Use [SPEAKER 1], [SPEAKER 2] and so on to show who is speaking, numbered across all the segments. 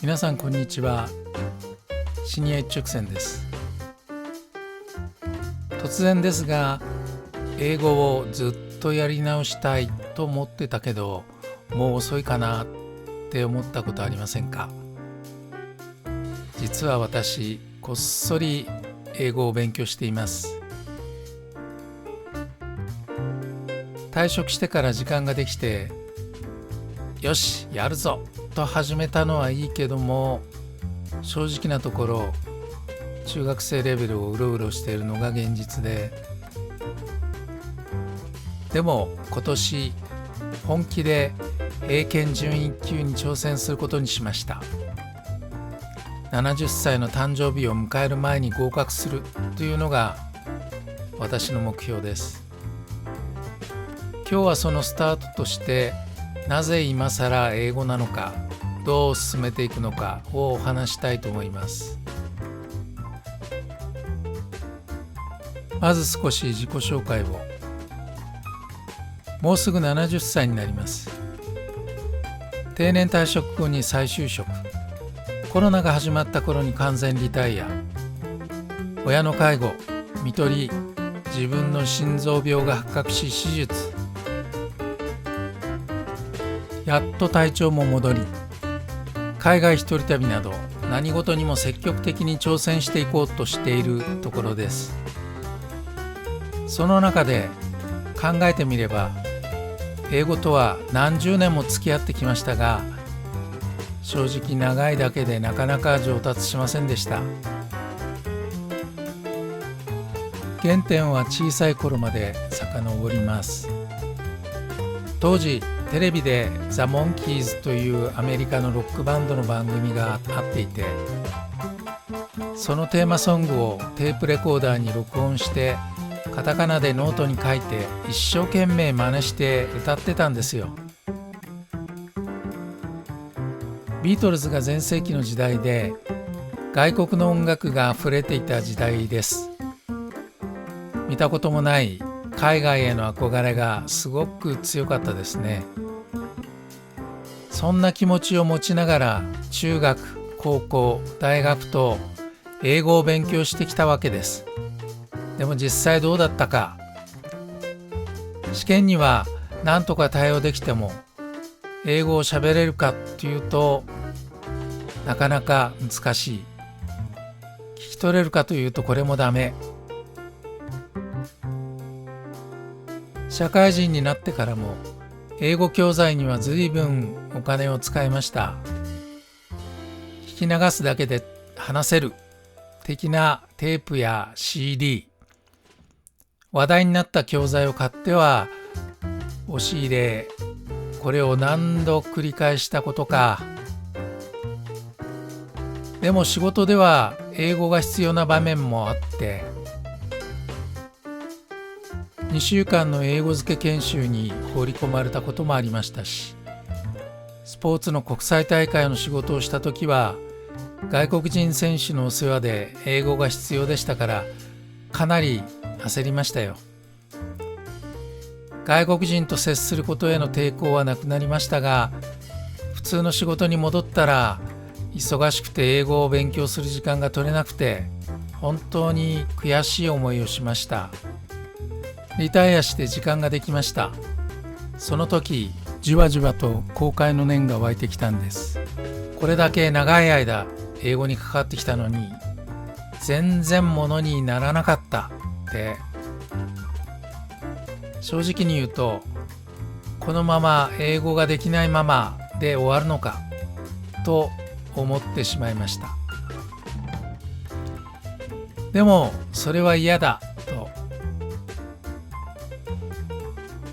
[SPEAKER 1] 皆さんこんにちは。シニア一直線です。突然ですが、英語をずっとやり直したいと思ってたけど、もう遅いかなって思ったことありませんか？実は私、こっそり英語を勉強しています。退職してから時間ができて、よしやるぞと始めたのはいいけども、正直なところ中学生レベルをうろうろしているのが現実でも今年本気で英検準1級に挑戦することにしました。70歳の誕生日を迎える前に合格するというのが私の目標です。今日はそのスタートとして、なぜ今更英語なのか、どう進めていくのかをお話したいと思います。まず少し自己紹介を。もうすぐ70歳になります。定年退職後に再就職。コロナが始まった頃に完全リタイア。親の介護、看取り、自分の心臓病が発覚し手術。やっと体調も戻り、海外一人旅など何事にも積極的に挑戦していこうとしているところです。その中で考えてみれば、英語とは何十年も付き合ってきましたが、正直長いだけでなかなか上達しませんでした。原点は小さい頃まで遡ります。当時テレビでザ・モンキーズというアメリカのロックバンドの番組があっていて、そのテーマソングをテープレコーダーに録音してカタカナでノートに書いて一生懸命真似して歌ってたんですよ。ビートルズが全盛期の時代で、外国の音楽があふれていた時代です。見たこともない海外への憧れがすごく強かったですね。そんな気持ちを持ちながら中学、高校、大学と英語を勉強してきたわけです。でも実際どうだったか。試験には何とか対応できても、英語を喋れるかというとなかなか難しい。聞き取れるかというとこれもダメ。社会人になってからも英語教材には随分お金を使いました。聞き流すだけで話せる的なテープや CD、 話題になった教材を買っては押し入れ、これを何度繰り返したことか。でも仕事では英語が必要な場面もあって、2週間の英語漬け研修に放り込まれたこともありましたし、スポーツの国際大会の仕事をしたときは外国人選手のお世話で英語が必要でしたから、かなり焦りましたよ。外国人と接することへの抵抗はなくなりましたが、普通の仕事に戻ったら忙しくて英語を勉強する時間が取れなくて、本当に悔しい思いをしました。リタイアして時間ができました。その時じわじわと後悔の念が湧いてきたんです。これだけ長い間英語に関わってきたのに全然ものにならなかったって。正直に言うと、このまま英語ができないままで終わるのかと思ってしまいました。でもそれは嫌だと。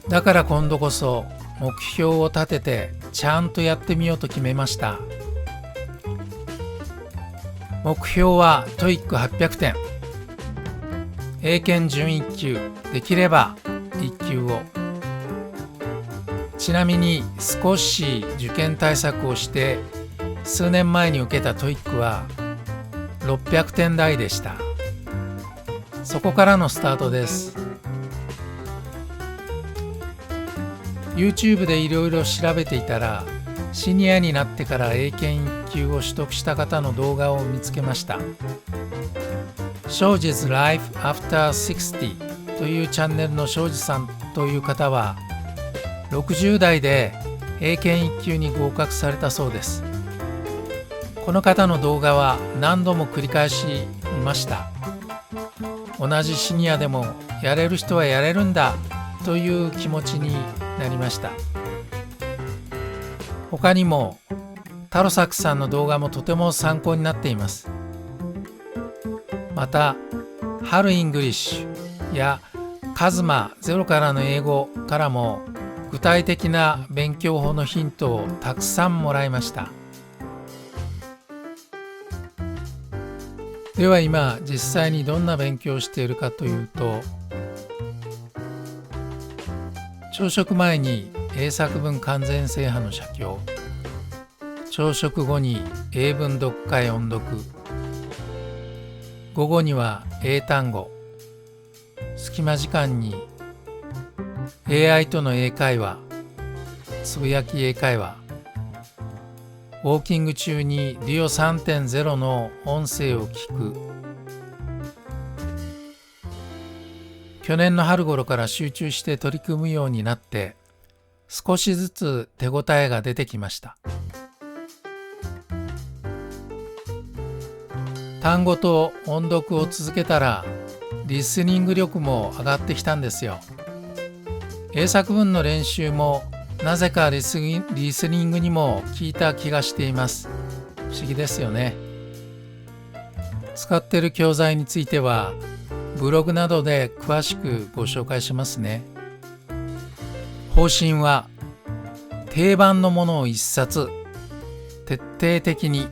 [SPEAKER 1] だから今度こそ目標を立ててちゃんとやってみようと決めました。目標は TOEIC800 点、英検準1級、できれば1級を。ちなみに少し受験対策をして数年前に受けた TOEIC は600点台でした。そこからのスタートです。YouTube でいろいろ調べていたら、シニアになってから英検1級を取得した方の動画を見つけました。庄司 Life After 60というチャンネルの庄司さんという方は60代で英検1級に合格されたそうです。この方の動画は何度も繰り返し見ました。同じシニアでもやれる人はやれるんだという気持ちになりました。他にもタロサクさんの動画もとても参考になっています。またハルイングリッシュやカズマゼロからの英語からも具体的な勉強法のヒントをたくさんもらいました。では今実際にどんな勉強をしているかというと、朝食前に英作文完全制覇の写経、朝食後に英文読解音読、午後には英単語、隙間時間に AI との英会話、つぶやき英会話、ウォーキング中にデュオ 3.0 の音声を聞く。去年の春頃から集中して取り組むようになって少しずつ手応えが出てきました。単語と音読を続けたらリスニング力も上がってきたんですよ。英作文の練習もなぜかリスニングにも効いた気がしています。不思議ですよね。使っている教材についてはブログなどで詳しくご紹介しますね。方針は定番のものを一冊徹底的に、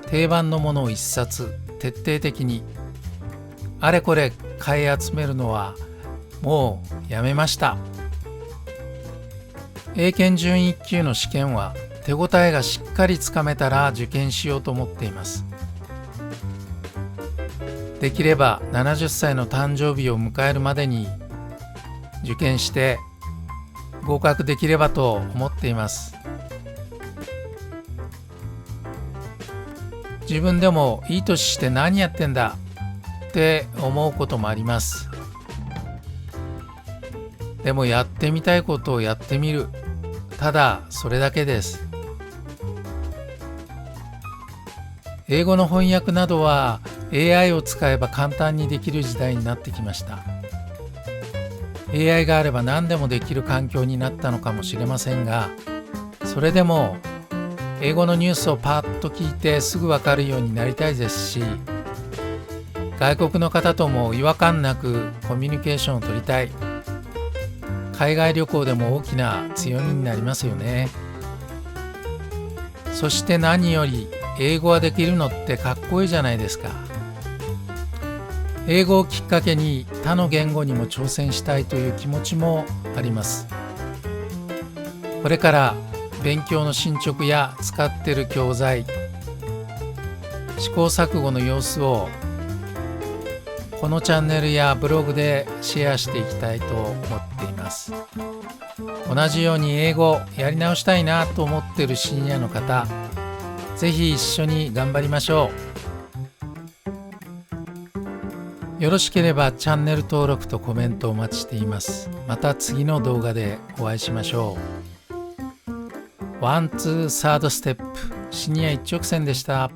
[SPEAKER 1] 定番のものを一冊徹底的に、あれこれ買い集めるのはもうやめました。英検準1級の試験は手応えがしっかりつかめたら受験しようと思っています。できれば70歳の誕生日を迎えるまでに受験して合格できればと思っています。自分でもいい年して何やってんだって思うこともあります。でもやってみたいことをやってみる、ただそれだけです。英語の翻訳などは AI を使えば簡単にできる時代になってきました。AI があれば何でもできる環境になったのかもしれませんが、それでも英語のニュースをパッと聞いてすぐ分かるようになりたいですし、外国の方とも違和感なくコミュニケーションを取りたい。海外旅行でも大きな強みになりますよね。そして何より英語ができるのってかっこいいじゃないですか。英語をきっかけに他の言語にも挑戦したいという気持ちもあります。これから勉強の進捗や使っている教材、試行錯誤の様子をこのチャンネルやブログでシェアしていきたいと思っています。同じように英語やり直したいなと思っているシニアの方、ぜひ一緒に頑張りましょう。よろしければチャンネル登録とコメントお待ちしています。また次の動画でお会いしましょう。ワンツーサードステップシニア一直線でした。